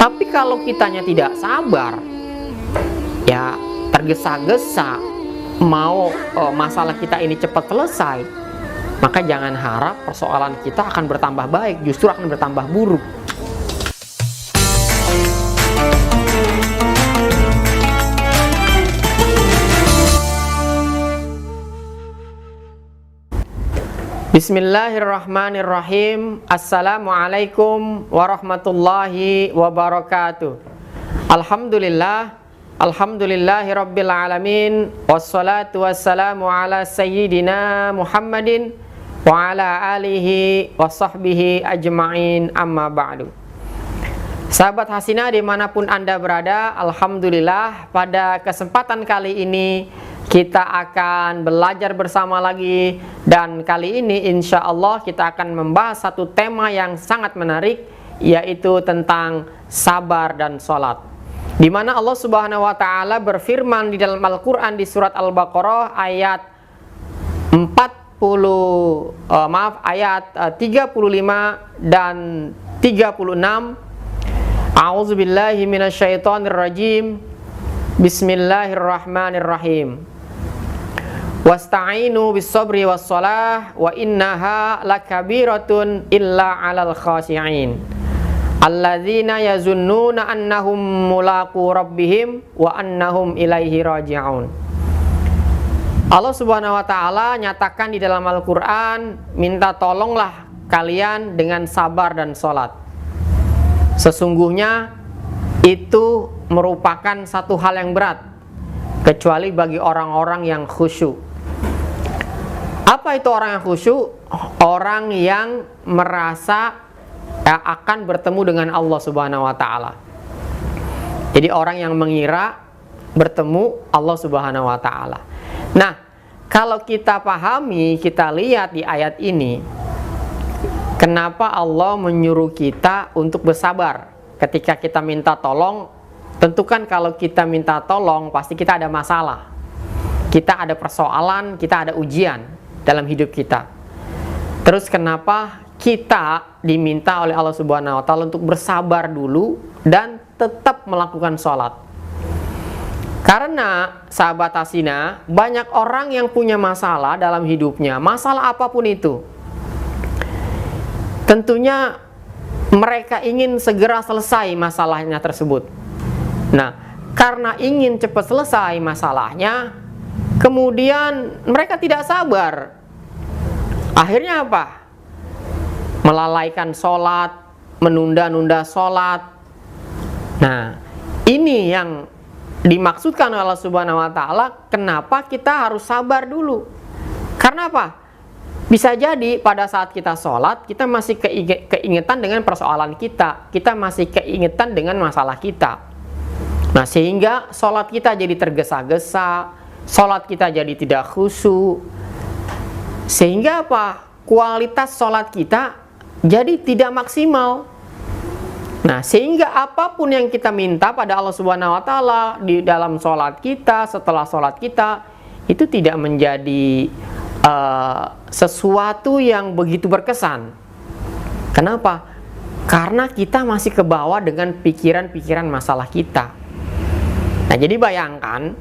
Tapi kalau kitanya tidak sabar, ya tergesa-gesa mau masalah kita ini cepat selesai, maka jangan harap persoalan kita akan bertambah baik, justru akan bertambah buruk. Bismillahirrahmanirrahim. Assalamualaikum warahmatullahi wabarakatuh. Alhamdulillahirabbil alamin. Wassalatu wassalamu ala sayyidina Muhammadin wa ala alihi wa sahbihi ajma'in, amma ba'du. Sahabat Hasinah dimanapun Anda berada, alhamdulillah pada kesempatan kali ini kita akan belajar bersama lagi, dan kali ini insya Allah kita akan membahas satu tema yang sangat menarik, yaitu tentang sabar dan sholat. Di mana Allah Subhanahu wa Ta'ala berfirman di dalam Al-Quran di surat Al-Baqarah ayat 35 dan 36. A'udzubillahi minasyaitonirrajim. Bismillahirrahmanirrahim. Wasta'inu bis-sabri was-shalah wa innaha lakabiratun illa 'alal khashi'in alladzina yazunnuna annahum mulaqu rabbihim wa annahum ilaihi raji'un. Allah Subhanahu wa Ta'ala nyatakan di dalam Al-Qur'an, minta tolonglah kalian dengan sabar dan sholat. Sesungguhnya itu merupakan satu hal yang berat, kecuali bagi orang-orang yang khusyuk. Apa itu orang yang khusyuk? Orang yang merasa akan bertemu dengan Allah Subhanahu wa Ta'ala. Jadi orang yang mengira bertemu Allah Subhanahu wa Ta'ala. Nah, kalau kita pahami, kita lihat di ayat ini, kenapa Allah menyuruh kita untuk bersabar ketika kita minta tolong? Tentu kan kalau kita minta tolong pasti kita ada masalah, kita ada persoalan, kita ada ujian dalam hidup kita. Terus kenapa kita diminta oleh Allah Subhanahu wa Ta'ala untuk bersabar dulu dan tetap melakukan sholat? Karena sahabat Hasinah, banyak orang yang punya masalah dalam hidupnya, masalah apapun itu. Tentunya mereka ingin segera selesai masalahnya tersebut. Nah, karena ingin cepat selesai masalahnya, kemudian mereka tidak sabar. Akhirnya apa? Melalaikan sholat, menunda-nunda sholat. Nah, ini yang dimaksudkan oleh Allah Subhanahu wa Ta'ala. Kenapa kita harus sabar dulu? Karena apa? Bisa jadi pada saat kita sholat, kita masih keingetan dengan persoalan kita, kita masih keingetan dengan masalah kita. Nah, sehingga sholat kita jadi tergesa-gesa, sholat kita jadi tidak khusyuk, sehingga apa? Kualitas sholat kita jadi tidak maksimal. Nah, sehingga apapun yang kita minta pada Allah Subhanahu wa Ta'ala di dalam sholat kita, setelah sholat kita, itu tidak menjadi sesuatu yang begitu berkesan. Kenapa? Karena kita masih ke bawah dengan pikiran-pikiran masalah kita. Nah, jadi bayangkan,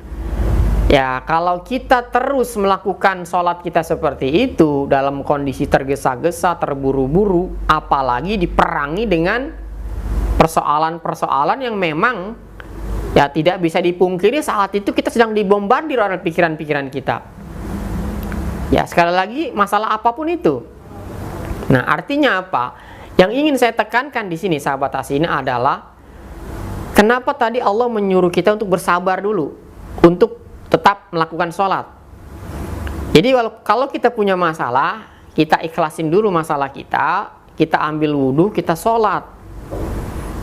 ya kalau kita terus melakukan sholat kita seperti itu dalam kondisi tergesa-gesa, terburu-buru, apalagi diperangi dengan persoalan-persoalan yang memang ya tidak bisa dipungkiri saat itu kita sedang dibombardir oleh pikiran-pikiran kita. Ya, sekali lagi, masalah apapun itu. Nah, artinya apa? Yang ingin saya tekankan di sini, sahabat Hasinah, adalah kenapa tadi Allah menyuruh kita untuk bersabar dulu, untuk tetap melakukan sholat. Jadi kalau kita punya masalah, kita ikhlasin dulu masalah kita ambil wudhu, kita sholat.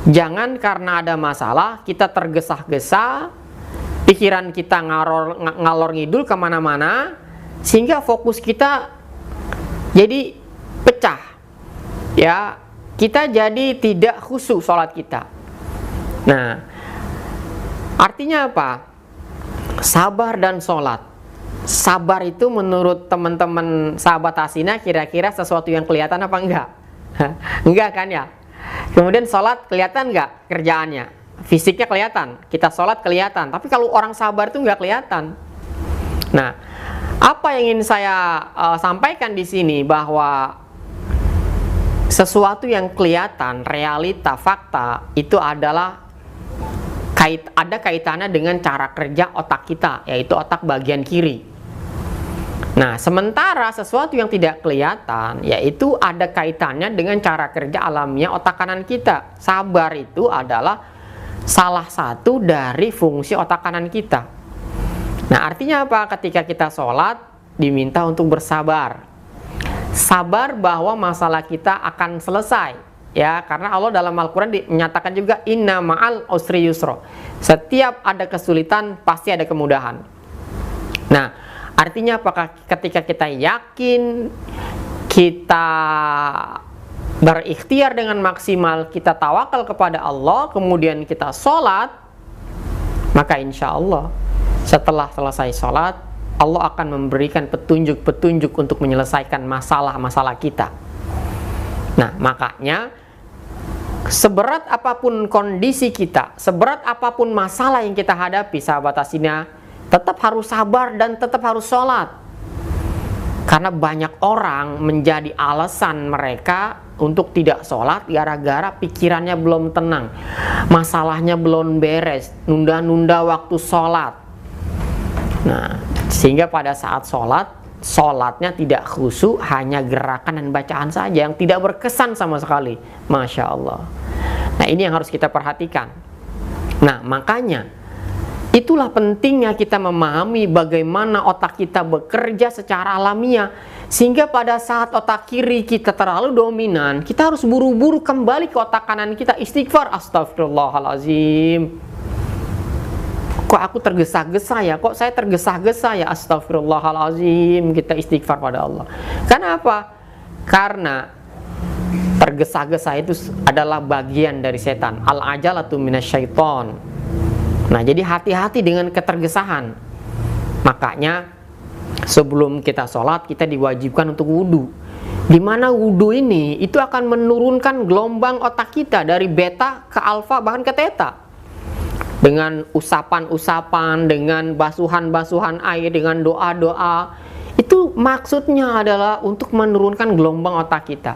Jangan karena ada masalah, kita tergesa-gesa, pikiran kita ngalor ngidul kemana-mana, sehingga fokus kita jadi pecah. Ya, kita jadi tidak khusyuk sholat kita. Nah, artinya apa? Sabar dan sholat. Sabar itu menurut teman-teman sahabat Hasinah kira-kira sesuatu yang kelihatan apa enggak? Enggak kan ya? Kemudian sholat kelihatan nggak kerjaannya? Fisiknya kelihatan, kita sholat kelihatan. Tapi kalau orang sabar itu nggak kelihatan. Nah, apa yang ingin saya sampaikan di sini bahwa sesuatu yang kelihatan, realita, fakta itu adalah ada kaitannya dengan cara kerja otak kita, yaitu otak bagian kiri. Nah, sementara sesuatu yang tidak kelihatan, yaitu ada kaitannya dengan cara kerja alamiah otak kanan kita. Sabar itu adalah salah satu dari fungsi otak kanan kita. Nah, artinya apa? Ketika kita sholat, diminta untuk bersabar. Sabar bahwa masalah kita akan selesai. Ya, karena Allah dalam Al-Quran menyatakan juga, inna ma'al usri yusro. Setiap ada kesulitan, pasti ada kemudahan. Nah, artinya apakah ketika kita yakin, kita berikhtiar dengan maksimal, kita tawakal kepada Allah, kemudian kita sholat, maka insya Allah setelah selesai sholat, Allah akan memberikan petunjuk-petunjuk untuk menyelesaikan masalah-masalah kita. Nah, makanya seberat apapun kondisi kita, seberat apapun masalah yang kita hadapi, sahabat Hasina, tetap harus sabar dan tetap harus sholat. Karena banyak orang menjadi alasan mereka untuk tidak sholat gara-gara pikirannya belum tenang, masalahnya belum beres, nunda-nunda waktu sholat. Nah, sehingga pada saat sholatnya tidak khusyuk, hanya gerakan dan bacaan saja yang tidak berkesan sama sekali. Masya Allah. Nah, ini yang harus kita perhatikan. Nah, makanya itulah pentingnya kita memahami bagaimana otak kita bekerja secara alamiah, sehingga pada saat otak kiri kita terlalu dominan, kita harus buru-buru kembali ke otak kanan kita, istighfar, astagfirullahaladzim. Kok aku tergesa-gesa ya? Kok saya tergesa-gesa ya? Astagfirullahaladzim. Kita istighfar pada Allah. Kenapa? Karena tergesa-gesa itu adalah bagian dari setan. Al-ajalatu minasyaiton. Nah, jadi hati-hati dengan ketergesahan. Makanya sebelum kita sholat, kita diwajibkan untuk wudhu. Dimana wudhu ini itu akan menurunkan gelombang otak kita dari beta ke alfa, bahkan ke theta. Dengan usapan-usapan, dengan basuhan-basuhan air, dengan doa-doa. Itu maksudnya adalah untuk menurunkan gelombang otak kita,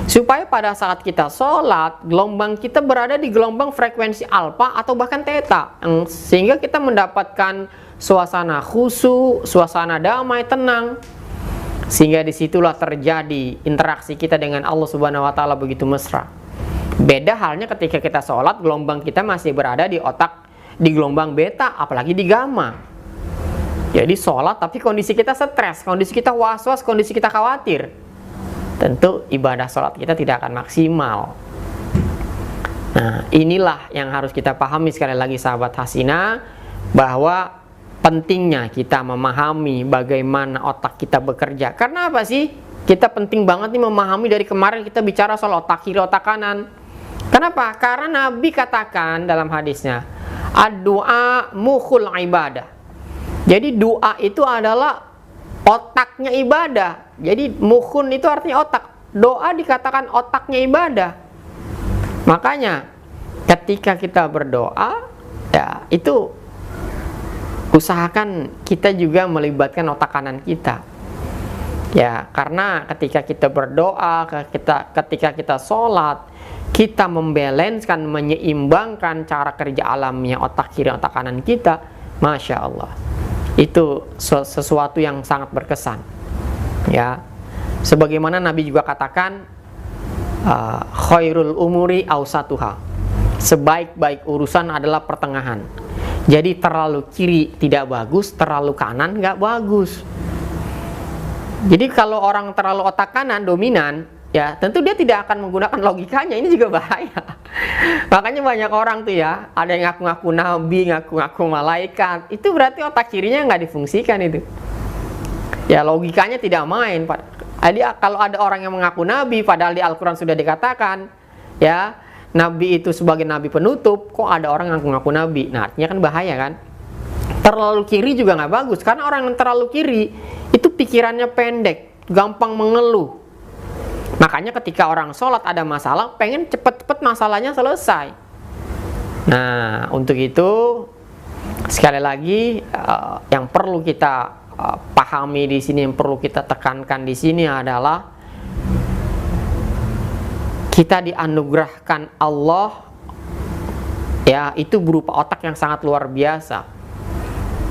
supaya pada saat kita sholat, gelombang kita berada di gelombang frekuensi alfa atau bahkan theta, sehingga kita mendapatkan suasana khusyuk, suasana damai, tenang. Sehingga disitulah terjadi interaksi kita dengan Allah Subhanahu wa Ta'ala begitu mesra. Beda halnya ketika kita sholat, gelombang kita masih berada di otak, di gelombang beta, apalagi di gamma. Jadi sholat tapi kondisi kita stres, kondisi kita was-was, kondisi kita khawatir. Tentu ibadah sholat kita tidak akan maksimal. Nah, inilah yang harus kita pahami sekali lagi sahabat Hasina, bahwa pentingnya kita memahami bagaimana otak kita bekerja. Karena apa sih? Kita penting banget nih memahami, dari kemarin kita bicara soal otak kiri, otak kanan. Kenapa? Karena Nabi katakan dalam hadisnya, ad-du'a mukhul ibadah. Jadi doa itu adalah otaknya ibadah. Jadi mukhun itu artinya otak. Doa dikatakan otaknya ibadah. Makanya ketika kita berdoa, ya itu usahakan kita juga melibatkan otak kanan kita. Ya, karena ketika kita berdoa, ketika kita sholat, kita membalanskan, menyeimbangkan cara kerja alamiah otak kiri, otak kanan kita, Masya Allah. Itu sesuatu yang sangat berkesan. Ya, sebagaimana Nabi juga katakan, khairul umuri awsatuha. Sebaik-baik urusan adalah pertengahan. Jadi terlalu kiri tidak bagus, terlalu kanan nggak bagus. Jadi kalau orang terlalu otak kanan dominan, ya tentu dia tidak akan menggunakan logikanya. Ini juga bahaya. Makanya banyak orang tuh ya, ada yang ngaku-ngaku nabi, ngaku-ngaku malaikat. Itu berarti otak kirinya nggak difungsikan itu. Ya logikanya tidak main. Jadi kalau ada orang yang mengaku nabi, padahal di Al-Quran sudah dikatakan, ya nabi itu sebagai nabi penutup, kok ada orang yang ngaku-ngaku nabi? Nah artinya kan bahaya kan. Terlalu kiri juga nggak bagus, karena orang yang terlalu kiri itu pikirannya pendek, gampang mengeluh. Maka Makanya ketika orang sholat ada masalah, pengen cepet-cepet masalahnya selesai. Nah, untuk itu sekali lagi yang perlu kita pahami di sini, yang perlu kita tekankan di sini adalah kita dianugerahkan Allah, ya, itu berupa otak yang sangat luar biasa.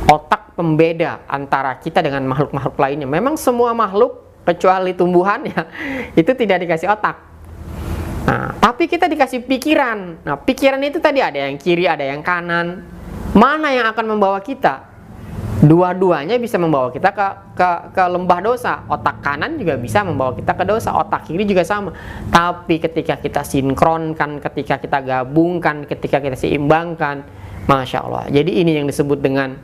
Otak pembeda antara kita dengan makhluk-makhluk lainnya. Memang semua makhluk kecuali tumbuhan ya itu tidak dikasih otak. Nah, tapi kita dikasih pikiran. Nah, pikiran itu tadi ada yang kiri, ada yang kanan. Mana yang akan membawa kita? Dua-duanya bisa membawa kita ke lembah dosa. Otak kanan juga bisa membawa kita ke dosa, otak kiri juga sama. Tapi ketika kita sinkronkan, ketika kita gabungkan, ketika kita seimbangkan, Masya Allah. Jadi ini yang disebut dengan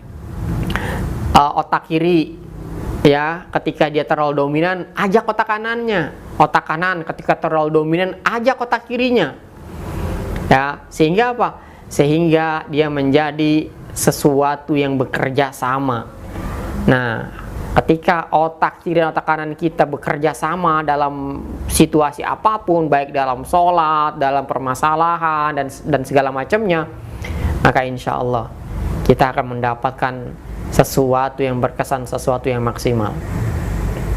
otak kiri. Ya, ketika dia terlalu dominan, ajak otak kanannya. Otak kanan ketika terlalu dominan, ajak otak kirinya. Ya, sehingga apa? Sehingga dia menjadi sesuatu yang bekerja sama. Nah, ketika otak kiri dan otak kanan kita bekerja sama dalam situasi apapun, baik dalam sholat, dalam permasalahan dan segala macamnya, maka insya Allah kita akan mendapatkan sesuatu yang berkesan, sesuatu yang maksimal.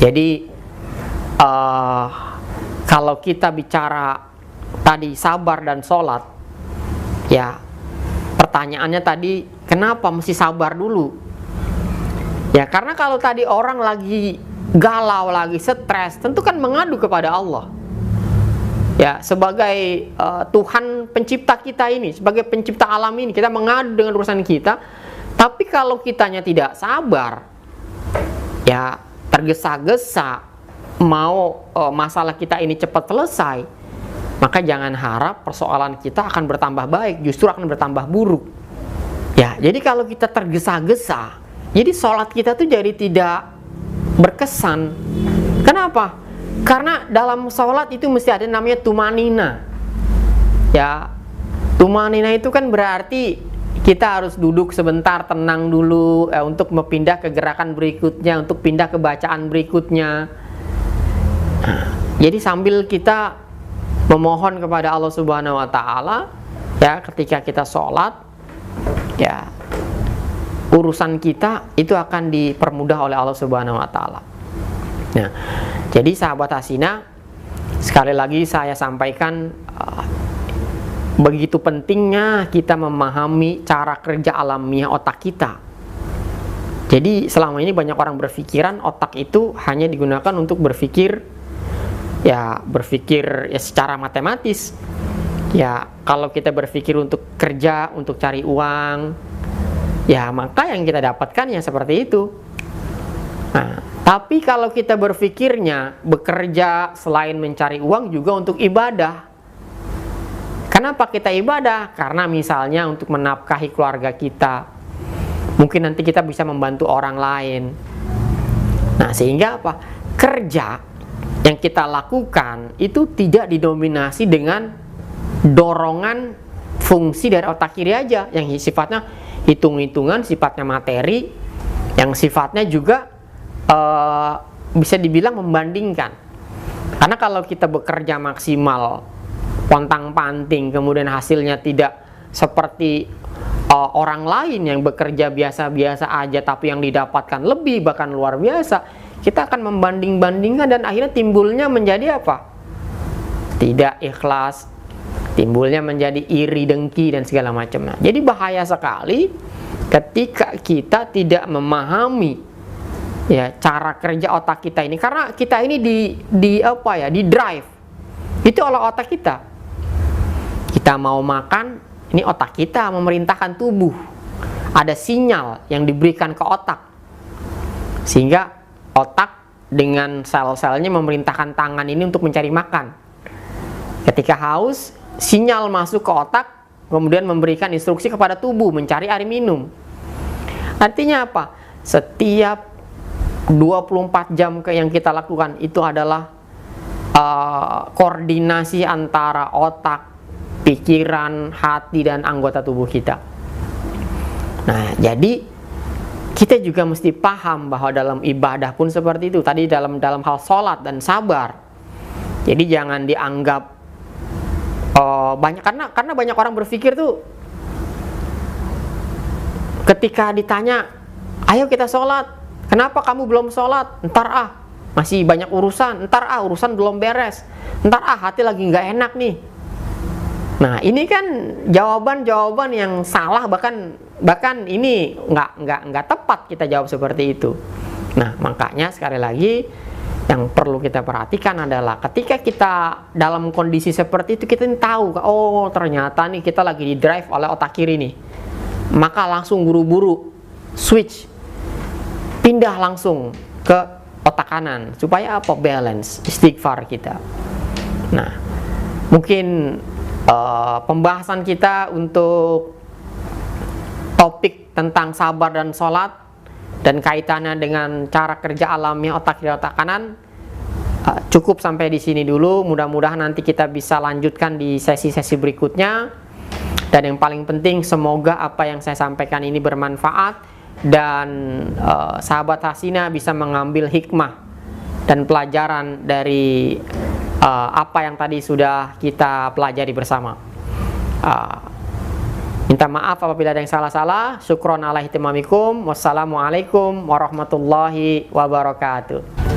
Jadi kalau kita bicara tadi sabar dan sholat, ya pertanyaannya tadi kenapa mesti sabar dulu? Ya karena kalau tadi orang lagi galau, lagi stres, tentu kan mengadu kepada Allah. Ya, sebagai Tuhan pencipta kita ini, sebagai pencipta alam ini, kita mengadu dengan urusan kita. Tapi kalau kitanya tidak sabar, ya tergesa-gesa mau masalah kita ini cepat selesai, maka jangan harap persoalan kita akan bertambah baik, justru akan bertambah buruk. Ya, jadi kalau kita tergesa-gesa, jadi sholat kita tuh jadi tidak berkesan. Kenapa? Karena dalam sholat itu mesti ada namanya tumanina. Ya, tumanina itu kan berarti kita harus duduk sebentar, tenang dulu untuk pindah ke gerakan berikutnya, untuk pindah ke bacaan berikutnya. Jadi sambil kita memohon kepada Allah Subhanahu wa Ta'ala, ya ketika kita sholat, ya urusan kita itu akan dipermudah oleh Allah Subhanahu wa Ta'ala. Nah, jadi sahabat Hasina, sekali lagi saya sampaikan, begitu pentingnya kita memahami cara kerja alamiah otak kita. Jadi selama ini banyak orang berpikiran otak itu hanya digunakan untuk berpikir ya secara matematis. Ya kalau kita berpikir untuk kerja, untuk cari uang, ya maka yang kita dapatkan ya seperti itu. Nah, tapi kalau kita berpikirnya bekerja selain mencari uang juga untuk ibadah. Kenapa kita ibadah? Karena misalnya untuk menafkahi keluarga kita, mungkin nanti kita bisa membantu orang lain. Nah, sehingga apa? Kerja yang kita lakukan itu tidak didominasi dengan dorongan fungsi dari otak kiri aja, yang sifatnya hitung-hitungan, sifatnya materi, yang sifatnya juga bisa dibilang membandingkan. Karena kalau kita bekerja maksimal, pontang-panting, kemudian hasilnya tidak seperti orang lain yang bekerja biasa-biasa aja tapi yang didapatkan lebih bahkan luar biasa, kita akan membanding-bandingkan dan akhirnya timbulnya menjadi apa? Tidak ikhlas, timbulnya menjadi iri, dengki dan segala macamnya. Jadi bahaya sekali ketika kita tidak memahami ya cara kerja otak kita ini, karena kita ini di drive itu oleh otak kita. Kita mau makan, ini otak kita memerintahkan tubuh. Ada sinyal yang diberikan ke otak, sehingga otak dengan sel-selnya memerintahkan tangan ini untuk mencari makan. Ketika haus, sinyal masuk ke otak, kemudian memberikan instruksi kepada tubuh mencari air minum. Artinya apa? Setiap 24 jam yang kita lakukan itu adalah koordinasi antara otak, pikiran, hati, dan anggota tubuh kita. Nah, jadi kita juga mesti paham bahwa dalam ibadah pun seperti itu. Tadi dalam hal sholat dan sabar, Jadi jangan dianggap banyak, karena banyak orang berpikir tuh ketika ditanya, ayo kita sholat, kenapa kamu belum sholat? Ntar masih banyak urusan, ntar urusan belum beres, ntar hati lagi nggak enak nih. Nah, ini kan jawaban-jawaban yang salah, bahkan ini nggak tepat kita jawab seperti itu. Nah, makanya sekali lagi yang perlu kita perhatikan adalah ketika kita dalam kondisi seperti itu, kita tahu, oh ternyata nih kita lagi di drive oleh otak kiri nih, maka langsung buru-buru switch, pindah langsung ke otak kanan supaya apa? Balance istighfar kita. Nah, mungkin pembahasan kita untuk topik tentang sabar dan sholat dan kaitannya dengan cara kerja alamiah otak kiri otak kanan cukup sampai di sini dulu. Mudah-mudahan nanti kita bisa lanjutkan di sesi-sesi berikutnya. Dan yang paling penting, semoga apa yang saya sampaikan ini bermanfaat dan sahabat Hasina bisa mengambil hikmah dan pelajaran dari apa yang tadi sudah kita pelajari bersama. Minta maaf apabila ada yang salah-salah. Syukron ala ihtimamikum. Wassalamualaikum warahmatullahi wabarakatuh.